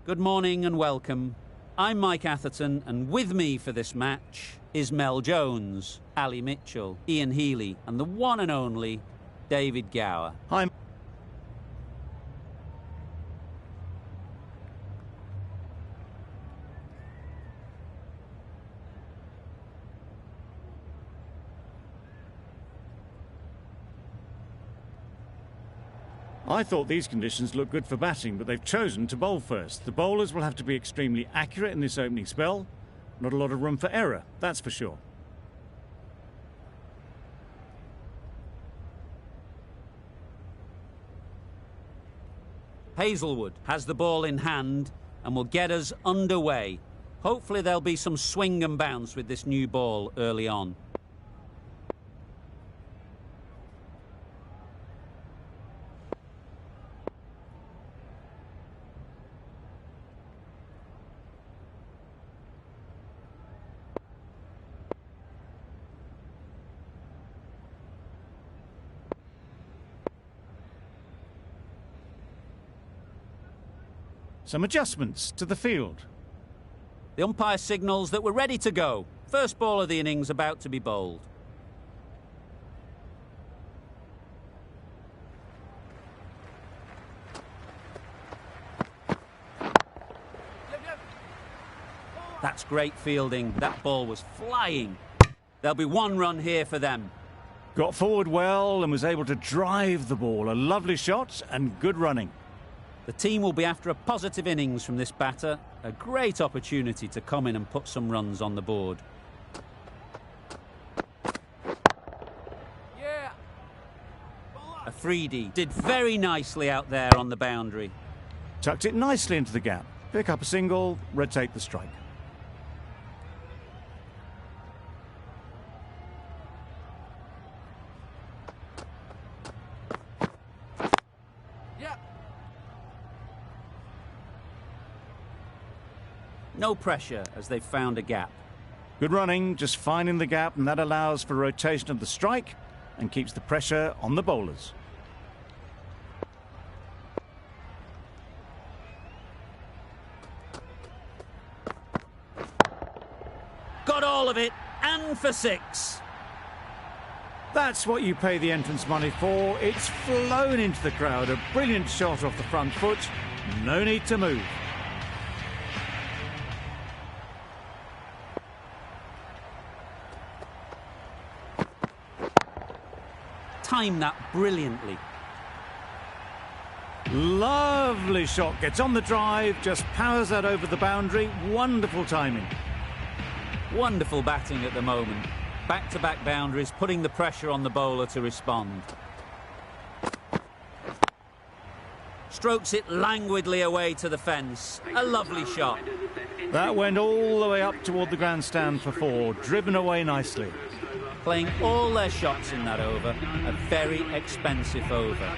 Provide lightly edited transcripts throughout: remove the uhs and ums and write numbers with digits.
Good morning and welcome. I'm Mike Atherton, and with me for this match is Mel Jones, Ali Mitchell, Ian Healy, and the one and only David Gower. Hi. I thought these conditions looked good for batting, but they've chosen to bowl first. The bowlers will have to be extremely accurate in this opening spell. Not a lot of room for error, that's for sure. Hazelwood has the ball in hand and will get us underway. Hopefully there'll be some swing and bounce with this new ball early on. Some adjustments to the field. The umpire signals that we're ready to go. First ball of the innings about to be bowled. That's great fielding. That ball was flying. There'll be one run here for them. Got forward well and was able to drive the ball. A lovely shot and good running. The team will be after a positive innings from this batter. A great opportunity to come in and put some runs on the board. Yeah. Afridi did very nicely out there on the boundary. Tucked it nicely into the gap. Pick up a single, rotate the strike. No pressure as they've found a gap. Good running, just finding the gap, and that allows for rotation of the strike and keeps the pressure on the bowlers. Got all of it, and for six. That's what you pay the entrance money for. It's flown into the crowd. A brilliant shot off the front foot. No need to move. Timed that brilliantly. Lovely shot. Gets on the drive, just powers that over the boundary. Wonderful timing. Wonderful batting at the moment. Back-to-back boundaries, putting the pressure on the bowler to respond. Strokes it languidly away to the fence. A lovely shot. That went all the way up toward the grandstand for four. Driven away nicely. Playing all their shots in that over. A very expensive over.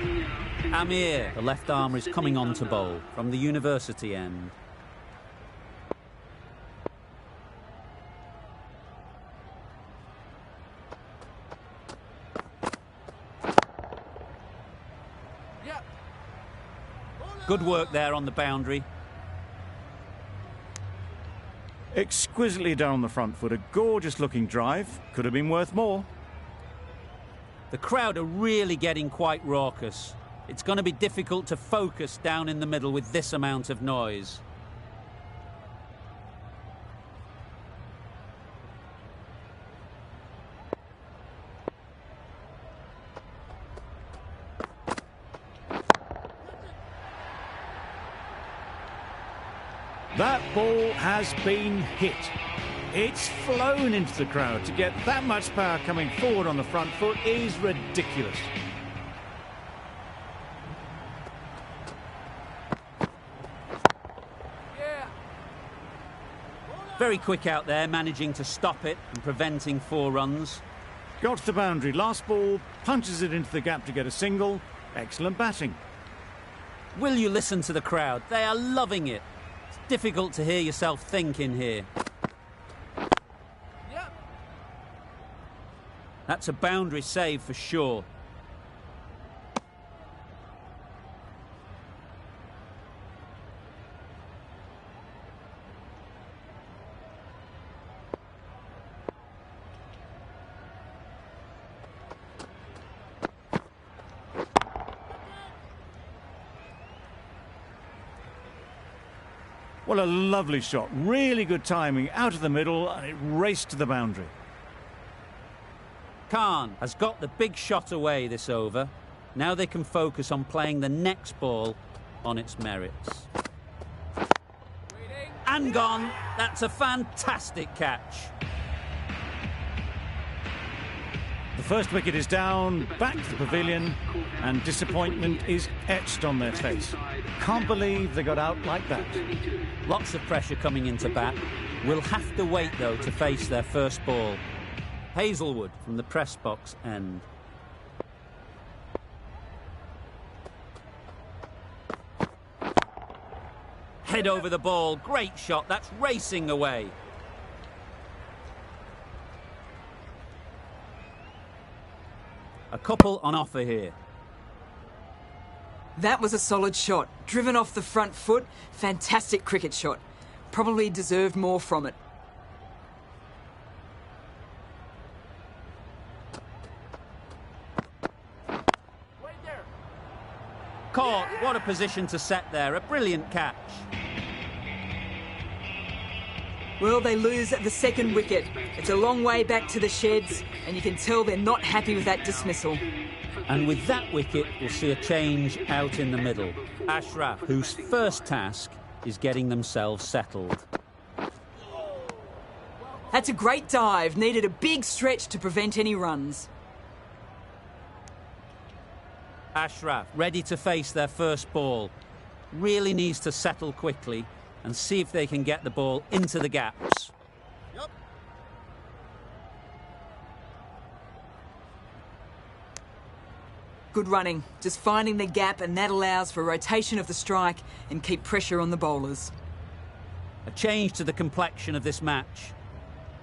Amir, the left armer, is coming on to bowl from the university end. Good work there on the boundary. Exquisitely done on the front foot. A gorgeous looking drive. Could have been worth more. The crowd are really getting quite raucous. It's going to be difficult to focus down in the middle with this amount of noise. That ball has been hit. It's flown into the crowd. To get that much power coming forward on the front foot is ridiculous. Very quick out there, managing to stop it and preventing 4 runs. Got to the boundary. Last ball, punches it into the gap to get a single. Excellent batting. Will you listen to the crowd? They are loving it. It's difficult to hear yourself think in here. That's a boundary save for sure. What a lovely shot. Really good timing out of the middle, and it raced to the boundary. Khan has got the big shot away this over. Now they can focus on playing the next ball on its merits. And gone. That's a fantastic catch. The first wicket is down, back to the pavilion, and disappointment is etched on their face. Can't believe they got out like that. Lots of pressure coming into bat. Will have to wait, though, to face their first ball. Hazelwood from the press box end. Head over the ball. Great shot. That's racing away. A couple on offer here. That was a solid shot. Driven off the front foot. Fantastic cricket shot. Probably deserved more from it. Caught. What a position to set there. A brilliant catch. Well, they lose the second wicket. It's a long way back to the sheds, and you can tell they're not happy with that dismissal. And with that wicket, we'll see a change out in the middle. Ashraf, whose first task is getting themselves settled. That's a great dive. Needed a big stretch to prevent any runs. Ashraf, ready to face their first ball. Really needs to settle quickly and see if they can get the ball into the gaps. Yep. Good running. Just finding the gap, and that allows for rotation of the strike and keep pressure on the bowlers. A change to the complexion of this match.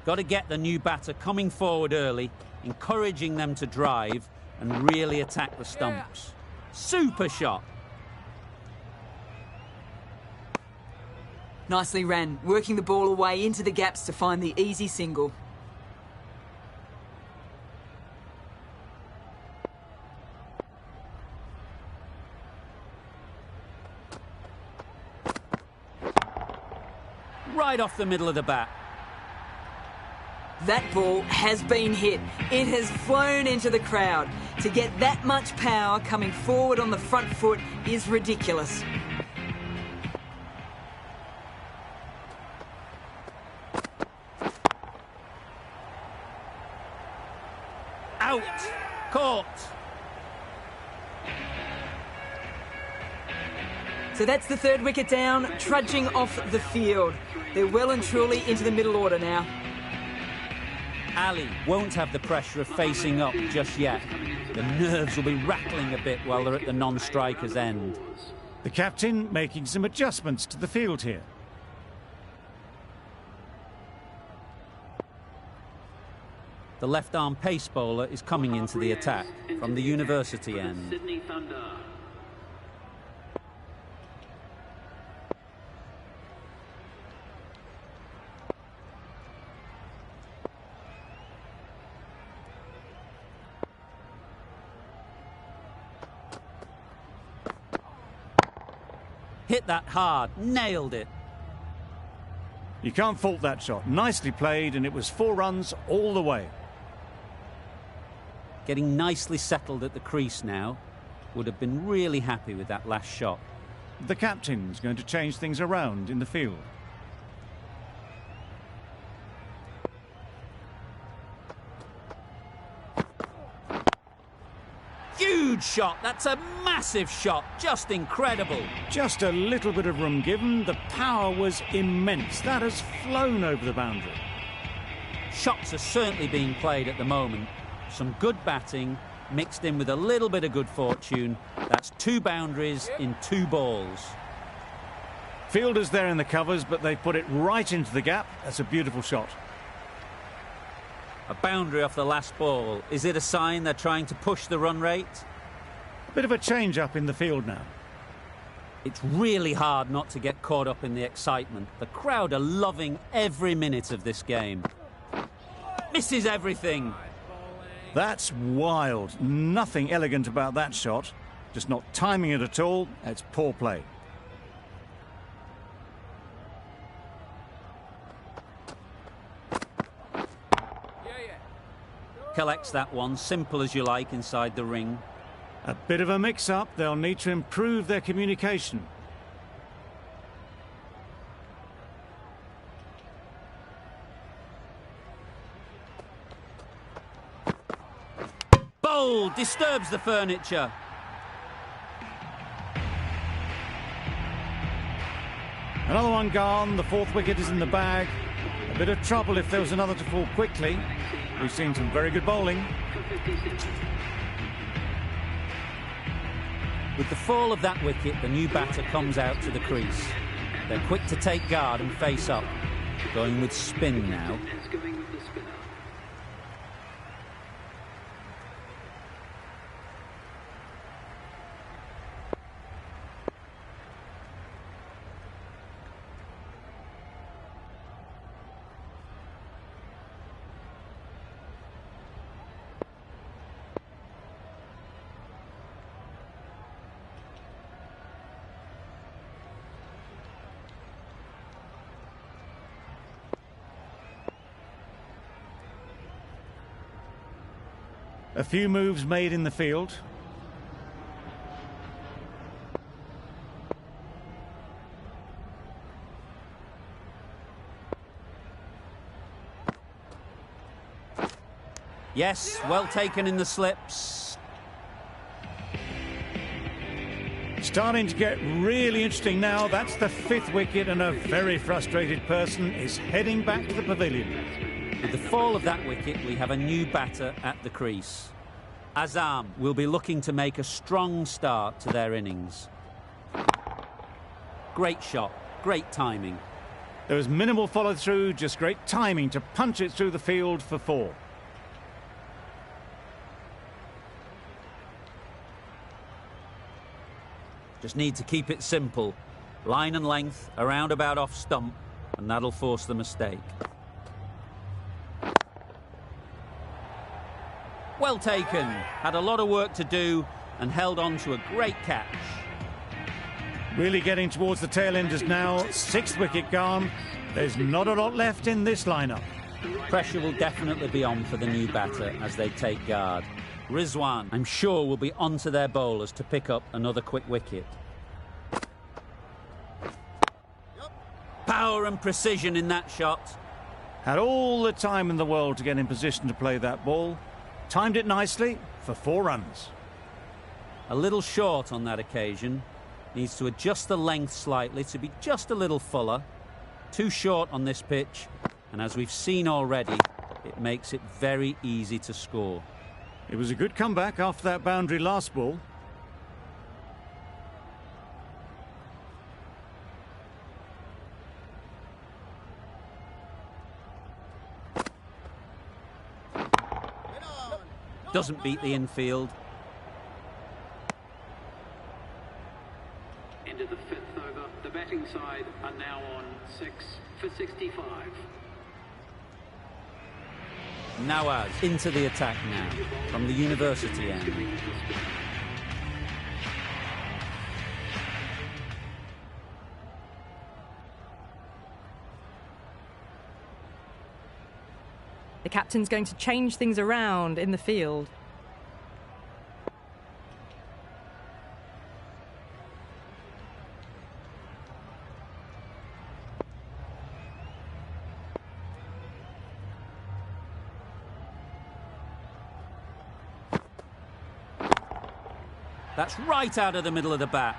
Got to get the new batter coming forward early, encouraging them to drive and really attack the stumps. Super shot. Nicely ran, working the ball away into the gaps to find the easy single. Right off the middle of the bat. That ball has been hit. It has flown into the crowd. To get that much power coming forward on the front foot is ridiculous. Out. Caught. So that's the third wicket down, trudging off the field. They're well and truly into the middle order now. Ali won't have the pressure of facing up just yet. The nerves will be rattling a bit while they're at the non-striker's end. The captain making some adjustments to the field here. The left-arm pace bowler is coming into the attack from the university end. Hit that hard, nailed it. You can't fault that shot. Nicely played, and it was 4 runs all the way. Getting nicely settled at the crease now. Would have been really happy with that last shot. The captain's going to change things around in the field. Huge shot. That's a massive shot. Just incredible. Just a little bit of room given. The power was immense. That has flown over the boundary. Shots are certainly being played at the moment. Some good batting mixed in with a little bit of good fortune. That's 2 boundaries in 2 balls. Fielders there in the covers, but they put it right into the gap. That's a beautiful shot. A boundary off the last ball. Is it a sign they're trying to push the run rate? A bit of a change up in the field now. It's really hard not to get caught up in the excitement. The crowd are loving every minute of this game. Misses everything. That's wild. Nothing elegant about that shot. Just not timing it at all. It's poor play. collects that one, simple as you like, inside the ring. A bit of a mix-up. They'll need to improve their communication. Bold! Disturbs the furniture. Another one gone. The fourth wicket is in the bag. A bit of trouble if there was another to fall quickly. We've seen some very good bowling. With the fall of that wicket, the new batter comes out to the crease. They're quick to take guard and face up. Going with spin now. A few moves made in the field. Yes, well taken in the slips. Starting to get really interesting now. That's the fifth wicket, and a very frustrated person is heading back to the pavilion. With the fall of that wicket, we have a new batter at the crease. Azam will be looking to make a strong start to their innings. Great shot, great timing. There was minimal follow-through, just great timing to punch it through the field for 4. Just need to keep it simple. Line and length, around about off stump, and that'll force the mistake. Well taken. Had a lot of work to do and held on to a great catch. Really getting towards the tail enders now. 6th wicket gone. There's not a lot left in this lineup. Pressure will definitely be on for the new batter as they take guard. Rizwan, I'm sure, will be onto their bowlers to pick up another quick wicket. Power and precision in that shot. Had all the time in the world to get in position to play that ball. Timed it nicely for 4 runs. A little short on that occasion. Needs to adjust the length slightly to be just a little fuller. Too short on this pitch, and as we've seen already, it makes it very easy to score. It was a good comeback after that boundary last ball. Doesn't beat the infield. Into the 5th over. The batting side are now on 6 for 65. Nawaz into the attack now from the university end. The captain's going to change things around in the field. That's right out of the middle of the bat.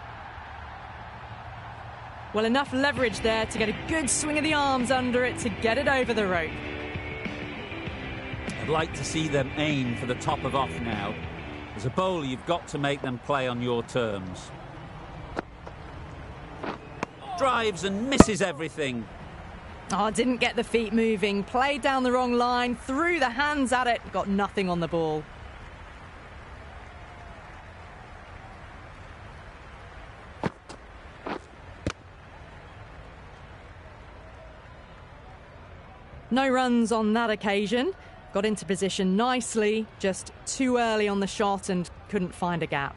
Well, enough leverage there to get a good swing of the arms under it to get it over the rope. I'd like to see them aim for the top of off now. As a bowler, you've got to make them play on your terms. Drives and misses everything. Oh, didn't get the feet moving. Played down the wrong line, threw the hands at it, got nothing on the ball. No runs on that occasion. Got into position nicely, just too early on the shot and couldn't find a gap.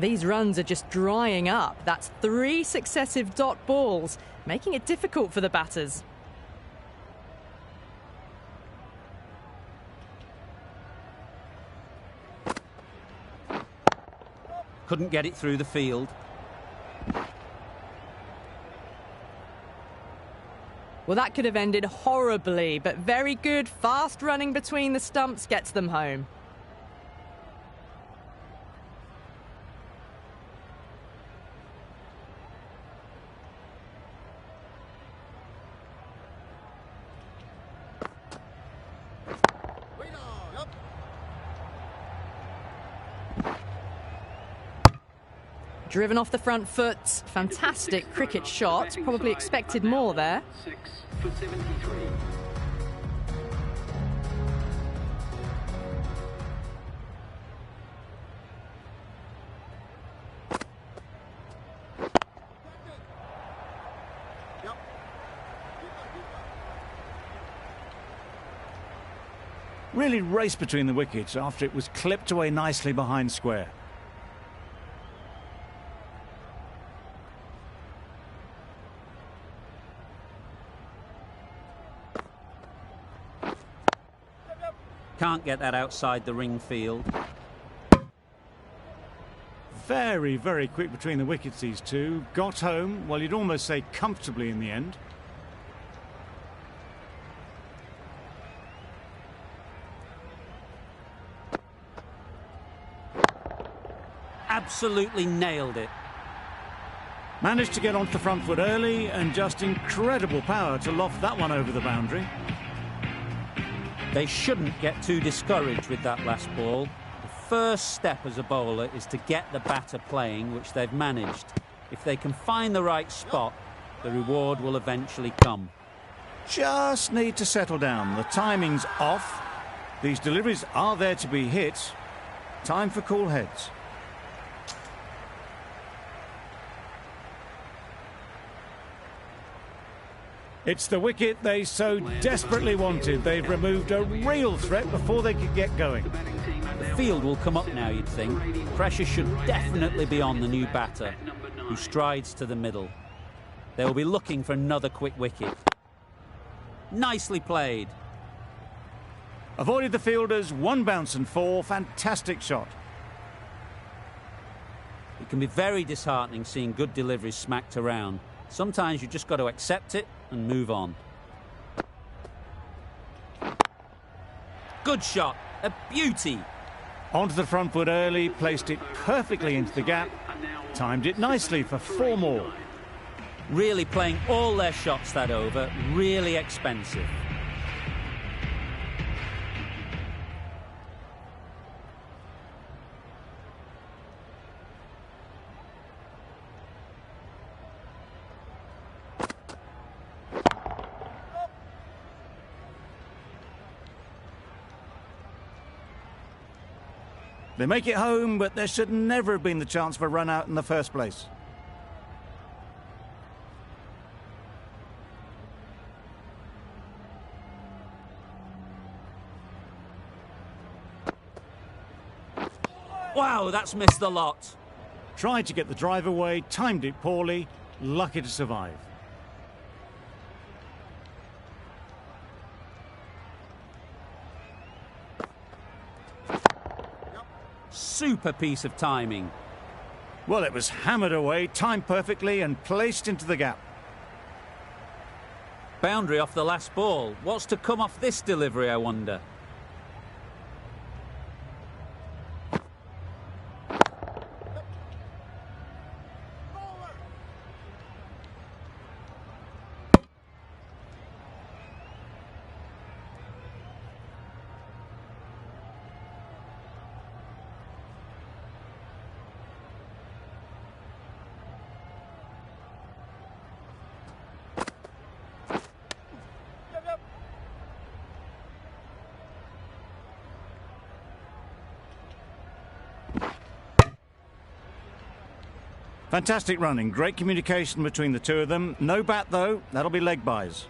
These runs are just drying up. That's 3 successive dot balls, making it difficult for the batters. Couldn't get it through the field. Well, that could have ended horribly, but very good. Fast running between the stumps gets them home. Driven off the front foot. Fantastic cricket shot. Probably expected more there. 6 for 73. Really raced between the wickets after it was clipped away nicely behind square. Can't get that outside the ring field. Very, very quick between the wickets, these two. Got home, well, you'd almost say comfortably in the end. Absolutely nailed it. Managed to get onto the front foot early and just incredible power to loft that one over the boundary. They shouldn't get too discouraged with that last ball. The first step as a bowler is to get the batter playing, which they've managed. If they can find the right spot, the reward will eventually come. Just need to settle down. The timing's off. These deliveries are there to be hit. Time for cool heads. It's the wicket they so desperately wanted. They've removed a real threat before they could get going. The field will come up now, you'd think. Pressure should definitely be on the new batter, who strides to the middle. They will be looking for another quick wicket. Nicely played. Avoided the fielders, 1 bounce and 4. Fantastic shot. It can be very disheartening seeing good deliveries smacked around. Sometimes you just got to accept it and move on. Good shot, a beauty. Onto the front foot early, placed it perfectly into the gap, timed it nicely for 4 more. Really playing all their shots that over, really expensive. They make it home, but there should never have been the chance for a run out in the first place. Wow, that's missed the lot. Tried to get the drive away, timed it poorly, lucky to survive. Super piece of timing. Well, it was hammered away, timed perfectly and placed into the gap. Boundary off the last ball. What's to come off this delivery, I wonder? Fantastic running, great communication between the two of them. No bat though, that'll be leg byes.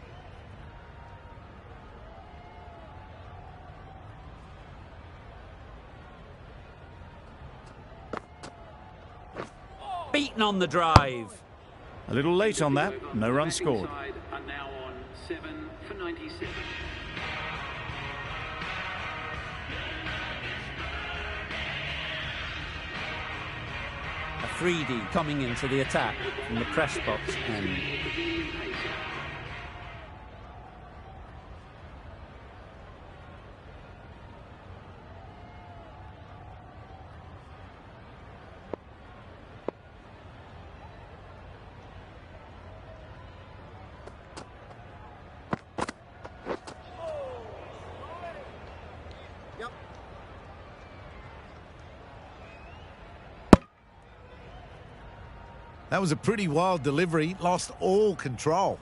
beaten on the drive. A little late on that, no The runs batting scored. side are now on 7 for 97. A 3D coming into the attack from the press box end. That was a pretty wild delivery, lost all control.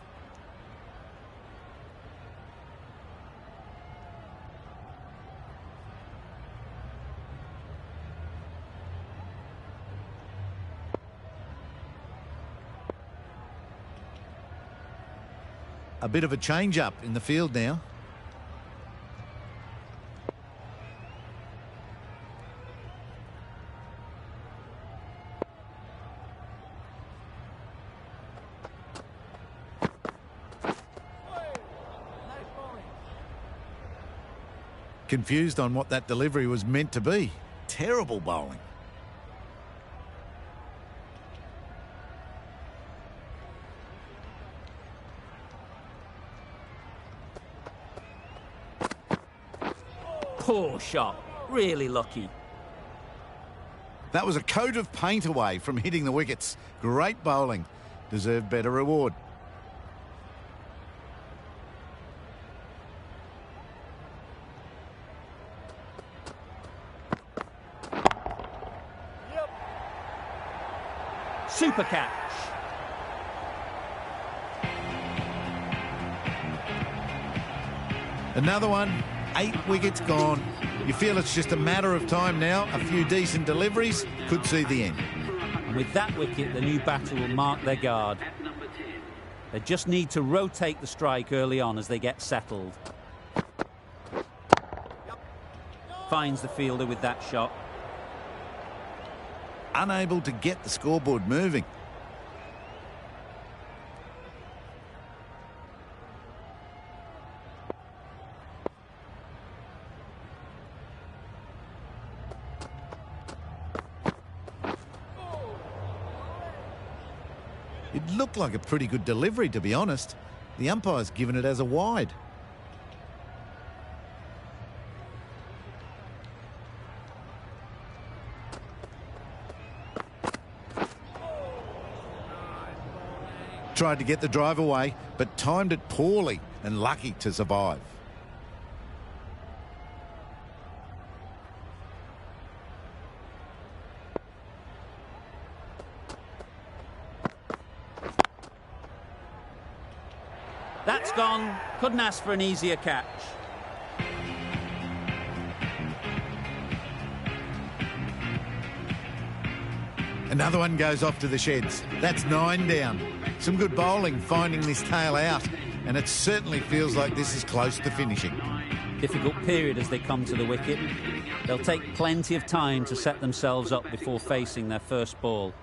A bit of a change-up in the field now. Confused on what that delivery was meant to be. Terrible bowling. Poor shot. Really lucky. That was a coat of paint away from hitting the wickets. Great bowling. Deserved better reward. Super catch. Another one. 8 wickets gone. You feel it's just a matter of time now. A few decent deliveries could see the end. And with that wicket, the new batter will mark their guard. At number 10. They just need to rotate the strike early on as they get settled. Finds the fielder with that shot. Unable to get the scoreboard moving. It looked like a pretty good delivery, to be honest. The umpire's given it as a wide. Tried to get the drive away, but timed it poorly and lucky to survive. That's gone. Couldn't ask for an easier catch. Another one goes off to the sheds. That's 9 down. Some good bowling finding this tail out, and it certainly feels like this is close to finishing. Difficult period as they come to the wicket. They'll take plenty of time to set themselves up before facing their first ball.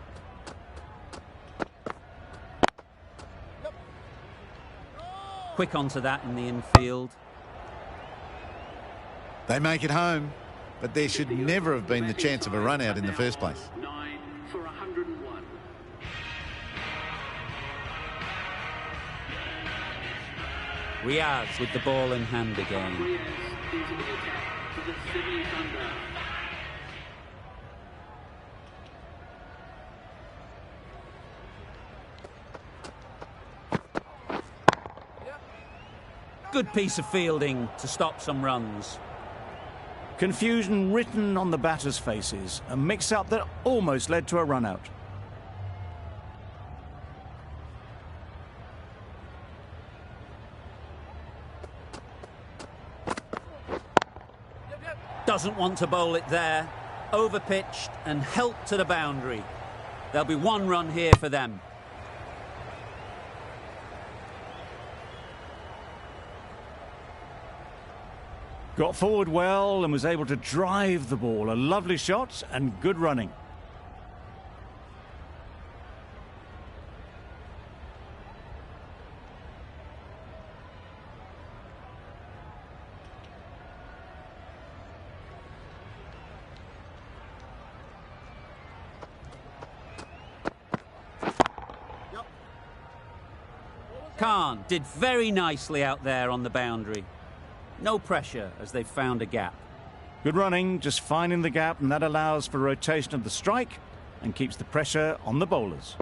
Quick onto that in the infield. They make it home, but there should never have been the chance of a run out in the first place. 9 for 101. Riaz with the ball in hand again. Riaz into the attack for the 70th under. Good piece of fielding to stop some runs. Confusion written on the batters' faces. A mix-up that almost led to a run-out. Doesn't want to bowl it there. Overpitched and helped to the boundary. There'll be 1 run here for them. Got forward well and was able to drive the ball. A lovely shot and good running. Khan did very nicely out there on the boundary. No pressure as they've found a gap. Good running, just finding the gap, and that allows for rotation of the strike and keeps the pressure on the bowlers.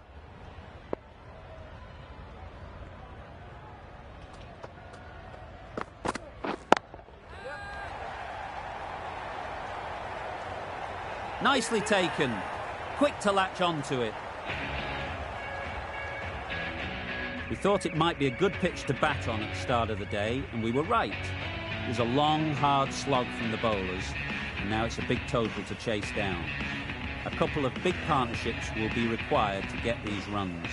Nicely taken. Quick to latch onto it. We thought it might be a good pitch to bat on at the start of the day, and we were right. It was a long, hard slog from the bowlers, and now it's a big total to chase down. A couple of big partnerships will be required to get these runs.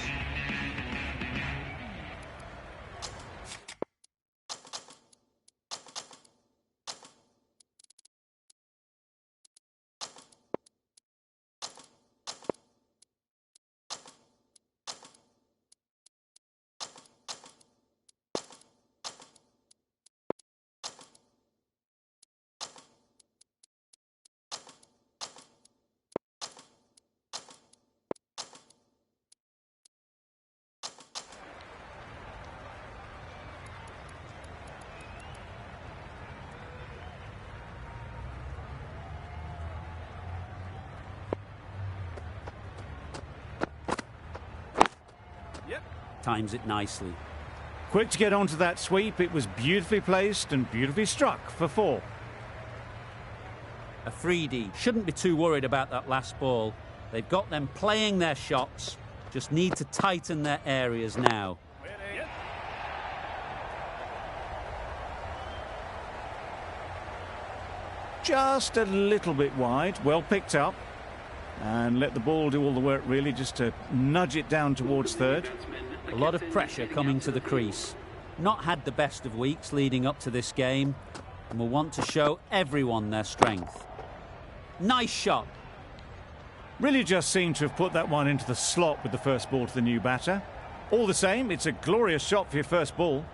Times it nicely. Quick to get onto that sweep. It was beautifully placed and beautifully struck for 4. Afridi shouldn't be too worried about that last ball. They've got them playing their shots, just need to tighten their areas now. Just a little bit wide, well picked up, and let the ball do all the work really, just to nudge it down towards third. A lot of pressure coming to the crease. Not had the best of weeks leading up to this game, and will want to show everyone their strength. Nice shot. Really just seemed to have put that one into the slot with the first ball to the new batter. All the same, it's a glorious shot for your first ball.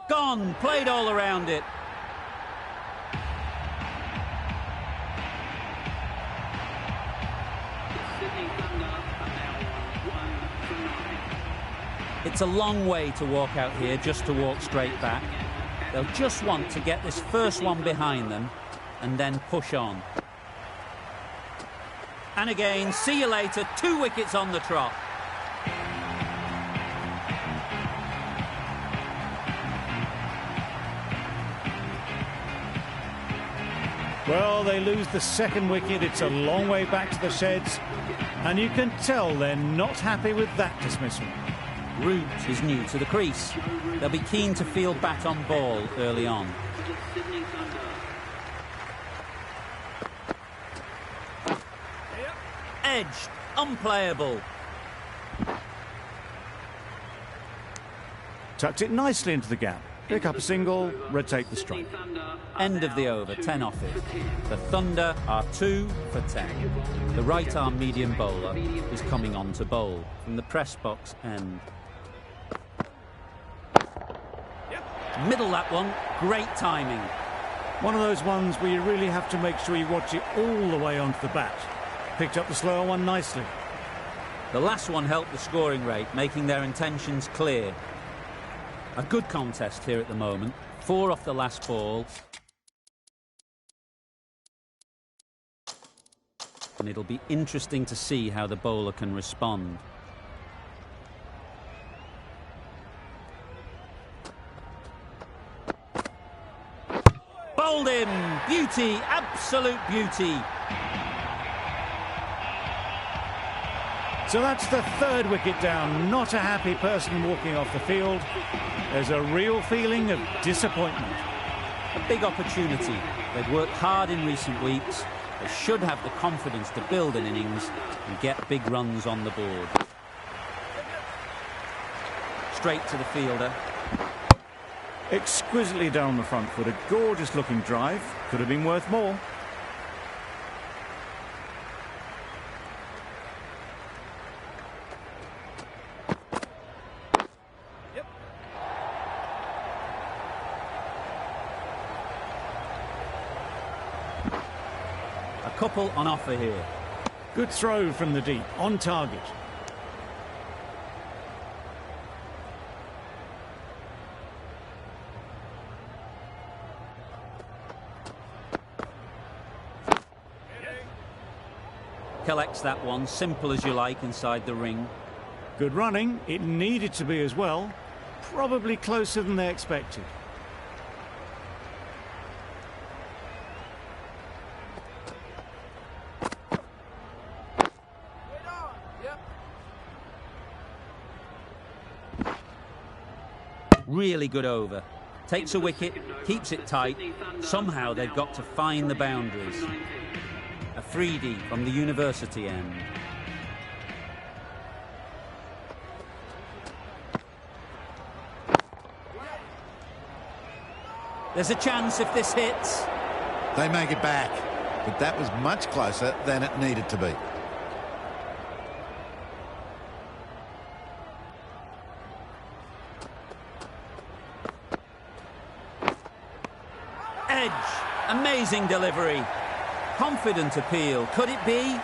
Gone, played all around it. It's a long way to walk out here just to walk straight back. They'll just want to get this first one behind them and then push on. And again, see you later, 2 wickets on the trot. Well, they lose the second wicket. It's a long way back to the sheds, and you can tell they're not happy with that dismissal. Root is new to the crease. They'll be keen to field bat on ball early on. Edged, unplayable. Tucked it nicely into the gap. Pick up a single, rotate the strike. End of the over, 10 off it. The Thunder are 2 for 10. The right-arm medium bowler is coming on to bowl from the press box end. Middle that one, great timing. One of those ones where you really have to make sure you watch it all the way onto the bat. Picked up the slower one nicely. The last one helped the scoring rate, making their intentions clear. A good contest here at the moment. 4 off the last ball. And it'll be interesting to see how the bowler can respond. Bowled him! Beauty, absolute beauty. So that's the 3rd wicket down. Not a happy person walking off the field. There's a real feeling of disappointment. A big opportunity. They've worked hard in recent weeks. They should have the confidence to build an innings and get big runs on the board. Straight to the fielder. Exquisitely done on the front foot. A gorgeous looking drive. Could have been worth more. couple on offer here. Good throw from the deep, on target. Collects that one, simple as you like, inside the ring. Good running. It needed to be as well. Probably closer than they expected. Really good over. Takes a wicket, keeps it tight. Somehow they've got to find the boundaries. A freebie from the university end. There's a chance if this hits. They make it back, but that was much closer than it needed to be. Edge. Amazing delivery. Confident appeal. Could it be?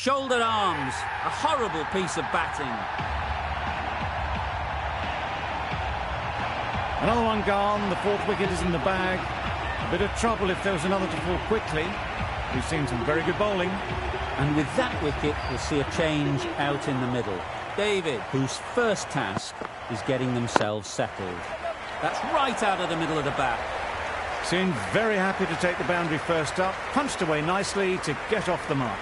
Shouldered arms, a horrible piece of batting. Another one gone, the fourth wicket is in the bag. A bit of trouble if there was another to fall quickly. We've seen some very good bowling. And with that wicket, we'll see a change out in the middle. David, whose first task is getting themselves settled. That's right out of the middle of the bat. Seemed very happy to take the boundary first up, punched away nicely to get off the mark.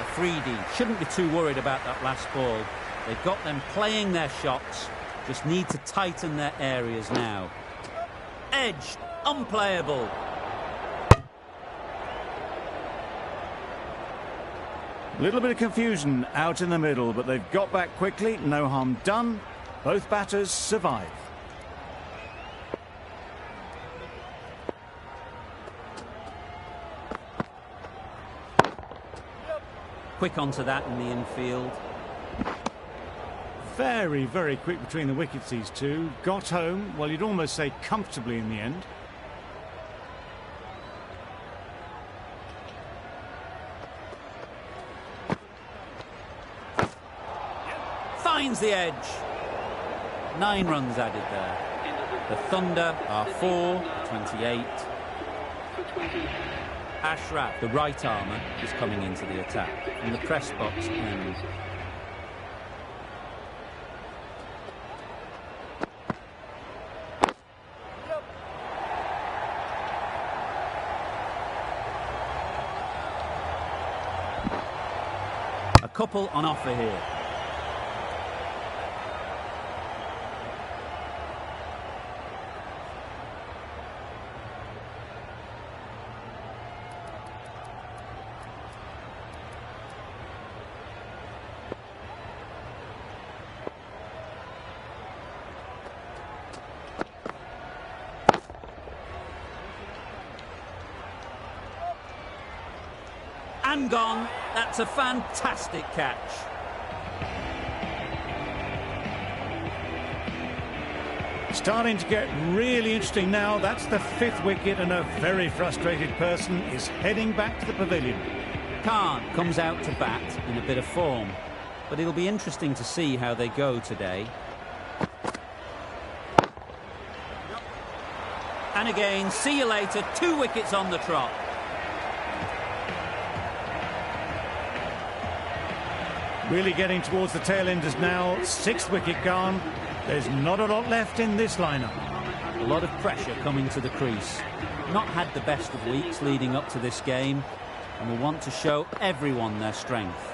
Afridi shouldn't be too worried about that last ball. They've got them playing their shots, just need to tighten their areas now. Edge, unplayable. A little bit of confusion out in the middle, but they've got back quickly, no harm done. Both batters survive. Quick onto that in the infield. Very, very quick between the wickets, these two. Got home, well, you'd almost say comfortably in the end. Finds the edge. 9 runs added there. The Thunder are 4-28. Ashraf, the right armour, is coming into the attack from the press box end. A couple on offer here. And gone. That's a fantastic catch. Starting to get really interesting now. That's the 5th wicket, and a very frustrated person is heading back to the pavilion. Khan comes out to bat in a bit of form, but it'll be interesting to see how they go today. And again, see you later, 2 wickets on the trot. Really getting towards the tail enders now. 6th wicket gone. There's not a lot left in this lineup. A lot of pressure coming to the crease. Not had the best of weeks leading up to this game, and will want to show everyone their strength.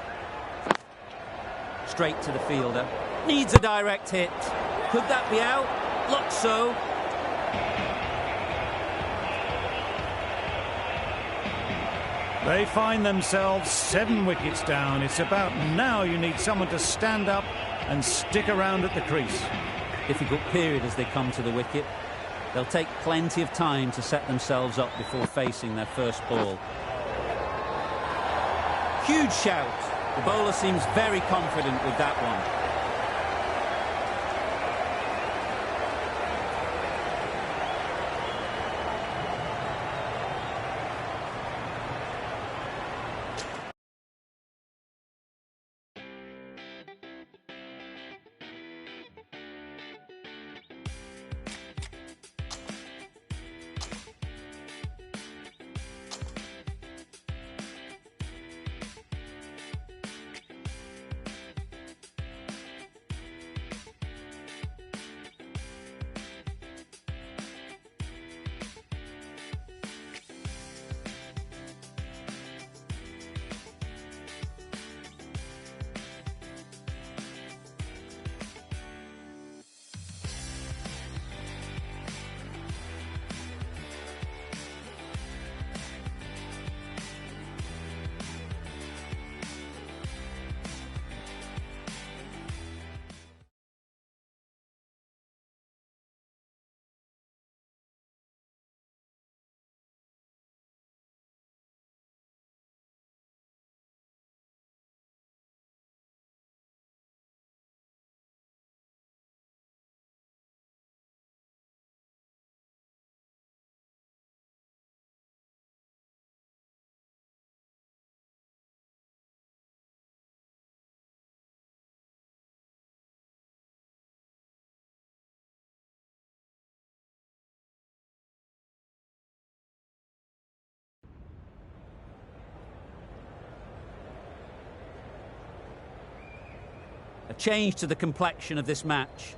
Straight to the fielder. Needs a direct hit. Could that be out? Looks so. They find themselves 7 wickets down. It's about now you need someone to stand up and stick around at the crease. Difficult period as they come to the wicket. They'll take plenty of time to set themselves up before facing their first ball. Huge shout. The bowler seems very confident with that one. change to the complexion of this match.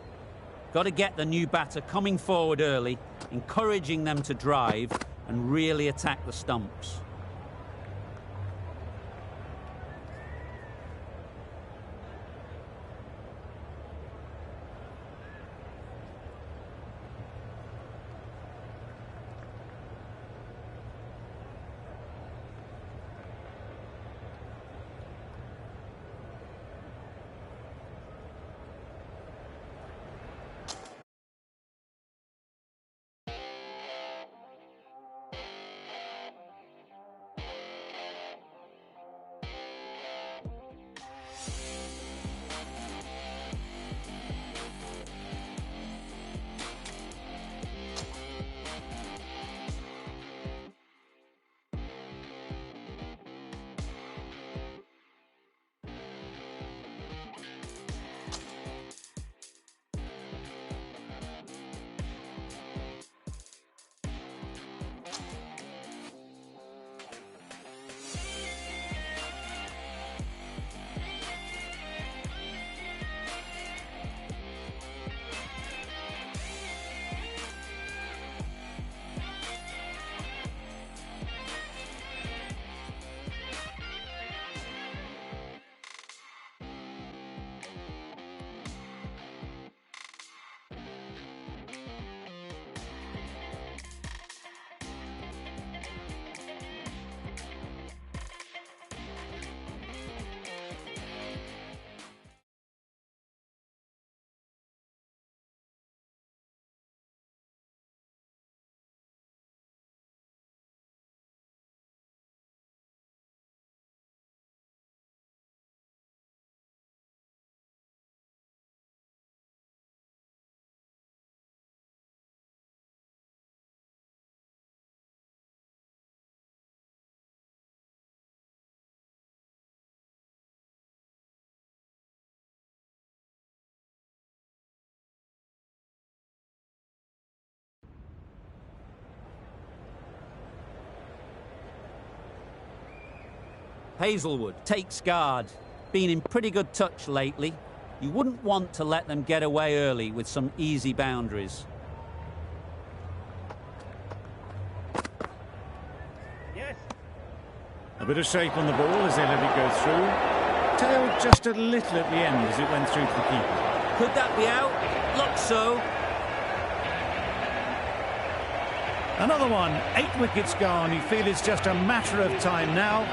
Got to get the new batter coming forward early, encouraging them to drive and really attack the stumps. Hazelwood takes guard. Been in pretty good touch lately. You wouldn't want to let them get away early with some easy boundaries. Yes. A bit of shape on the ball as they let it go through. Tailed just a little at the end as it went through to the keeper. Could that be out? Looks so. Another one, 8 wickets gone. You feel it's just a matter of time now.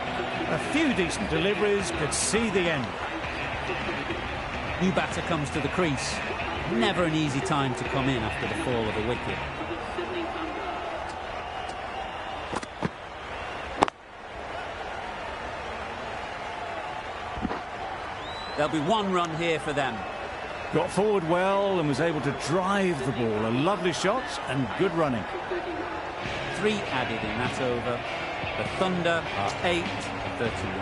A few decent deliveries could see the end. New batter comes to the crease. Never an easy time to come in after the fall of a wicket. There'll be one run here for them. Got forward well and was able to drive the ball. A lovely shot and good running. 3 added in that over. The Thunder are 8 for 31.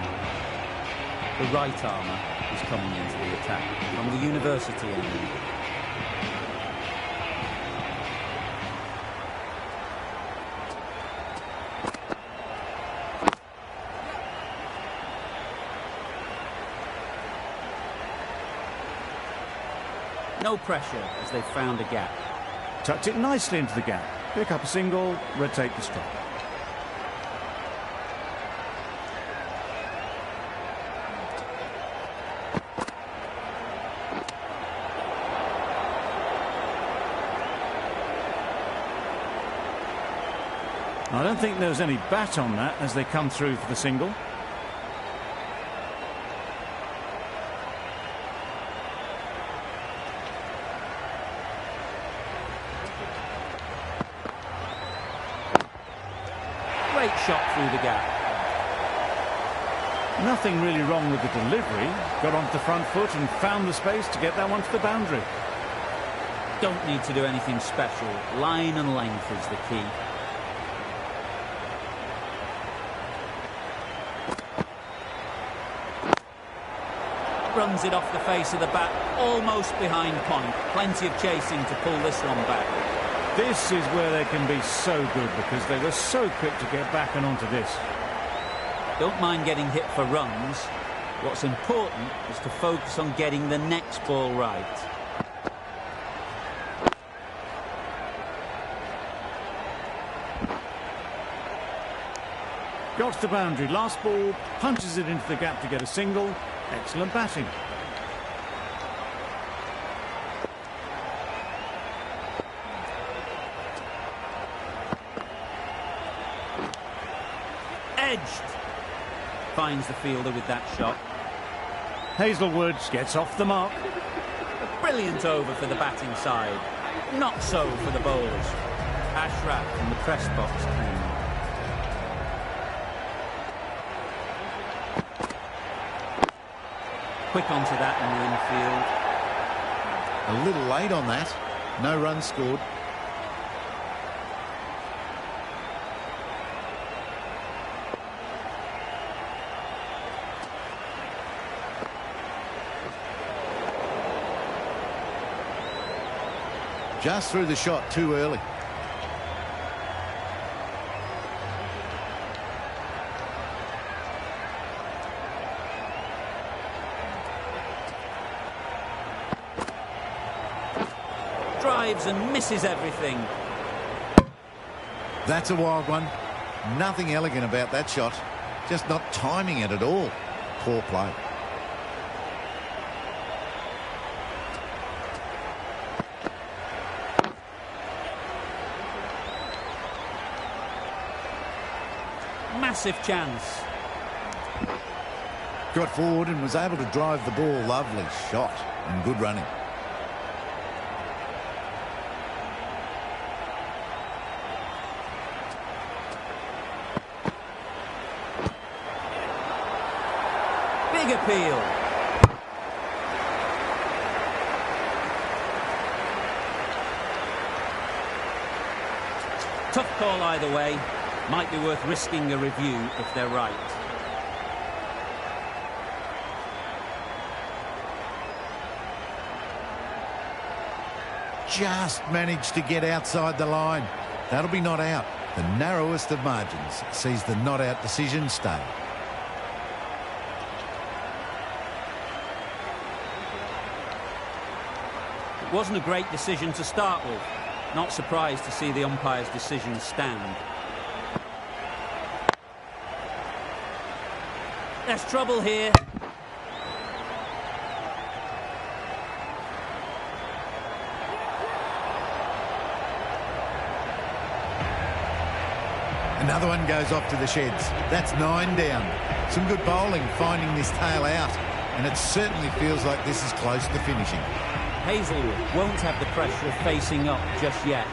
The right armour is coming into the attack from the University end. No pressure as they found a gap. Tucked it nicely into the gap. Pick up a single, rotate the strike. I don't think there was any bat on that as they come through for the single. Great shot through the gap. Nothing really wrong with the delivery. Got onto the front foot and found the space to get that one to the boundary. Don't need to do anything special. Line and length is the key. Runs it off the face of the bat, almost behind point. Plenty of chasing to pull this one back. This is where they can be so good because they were so quick to get back and onto this. Don't mind getting hit for runs, What's important is to focus on getting the next ball right. Got to the boundary, last ball, punches it into the gap to get a single. Excellent batting. Edged. Finds the fielder with that shot. Hazelwood gets off the mark. A brilliant over for the batting side. Not so for the bowlers. Ashraf from the press box came. Quick onto that in the infield. A little late on that. No runs scored. Just threw the shot too early. Drives and misses everything. That's a wild one. Nothing elegant about that shot. Just not timing it at all. Poor play. Massive chance. Got forward and was able to drive the ball. Lovely shot and good running. Big appeal. Tough call either way. Might be worth risking a review if they're right. Just managed to get outside the line. That'll be not out. The narrowest of margins sees the not out decision stay. It wasn't a great decision to start with. Not surprised to see the umpire's decision stand. There's trouble here. Another one goes off to the sheds. That's 9 down. Some good bowling finding this tail out, and it certainly feels like this is close to finishing. Hazelwood won't have the pressure of facing up just yet.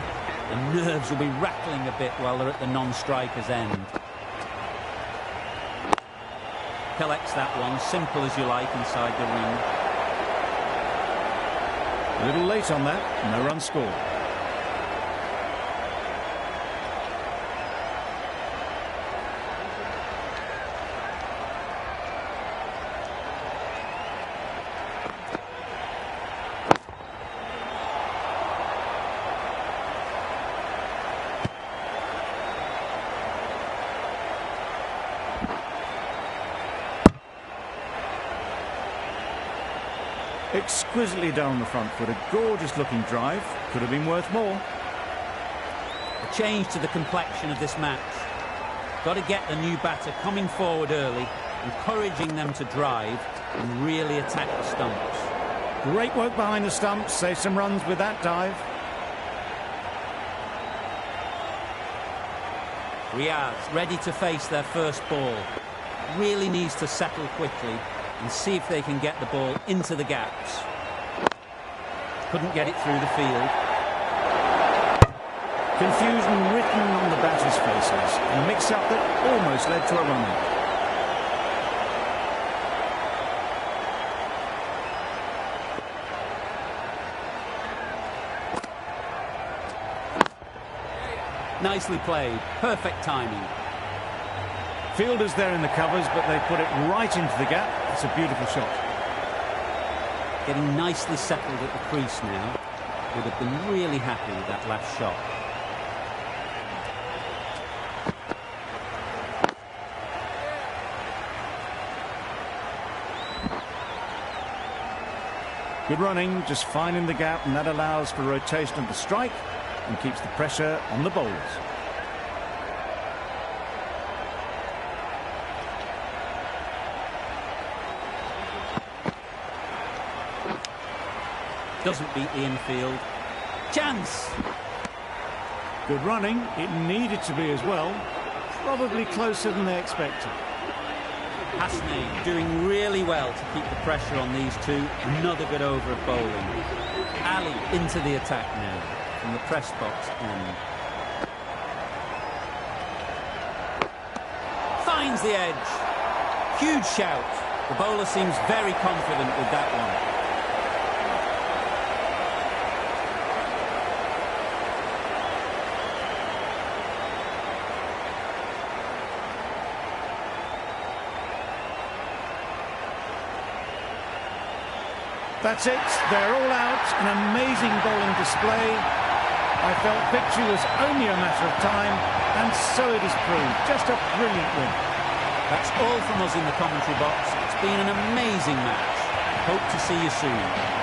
The nerves will be rattling a bit while they're at the non-striker's end. Collects that one, simple as you like, inside the ring. A little late on that, no run scored. Exquisitely done on the front foot. A gorgeous looking drive. Could have been worth more. A change to the complexion of this match. Got to get the new batter coming forward early, encouraging them to drive and really attack the stumps. Great work behind the stumps. Save some runs with that dive. Riaz ready to face their first ball. Really needs to settle quickly and see if they can get the ball into the gaps. Couldn't get it through the field. Confusion written on the batters' faces. A mix-up that almost led to a run-out. Nicely played. Perfect timing. Fielders there in the covers, but they put it right into the gap. It's a beautiful shot. Getting nicely settled at the crease now. Would have been really happy with that last shot. Good running, just finding the gap, and that allows for rotation of the strike and keeps the pressure on the bowlers. Doesn't beat the infield. Chance! Good running, it needed to be as well. Probably closer than they expected. Hasney doing really well to keep the pressure on these two. Another good over of bowling. Ali into the attack now from the press box end. Finds the edge. Huge shout. The bowler seems very confident with that one. That's it, they're all out, an amazing bowling display. I felt victory was only a matter of time, and so it has proved. Just a brilliant win. That's all from us in the commentary box. It's been an amazing match. Hope to see you soon.